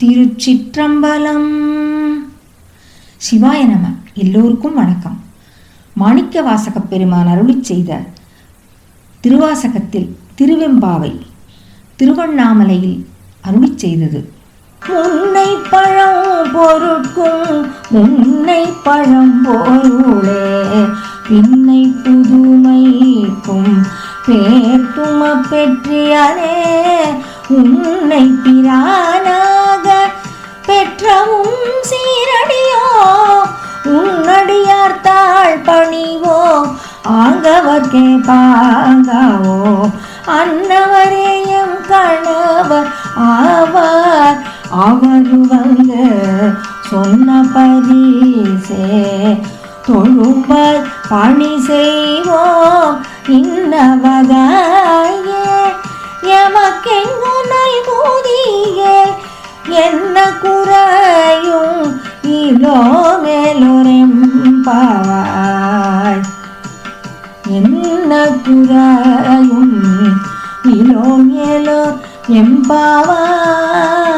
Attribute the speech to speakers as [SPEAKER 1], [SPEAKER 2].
[SPEAKER 1] திருச்சிற்றம்பலம். சிவாய நம. எல்லோருக்கும் வணக்கம். மாணிக்க வாசகப் பெருமான் அருளிச் செய்த திருவாசகத்தில் திருவெம்பாவை திருவண்ணாமலையில் அருளிச் செய்தது. முன்னை பழம் பொருட்கும் முன்னை பழம் பொருளே பின்னை புதுமைக்கும் பேர்த்தும பெற்றியனே உன்னை பிரானாக பெற்றவும் சீரடியோ உன்னடியார் தாழ் பணிவோ ஆங்கவர்க்கே பாங்காவோ அன்னவரேயம் கணவர் ஆவார் அவரு வந்து சொன்ன பரிசே தொழும்பர் பணி செய்வோம் இன்னவகாயே எமக்கெங்கு நல்கூதியே என்ன குறையும் இலோ மேலொரெம்பாவாய் என்ன குறையும் இலோ மேலோ எம்பாவாய்.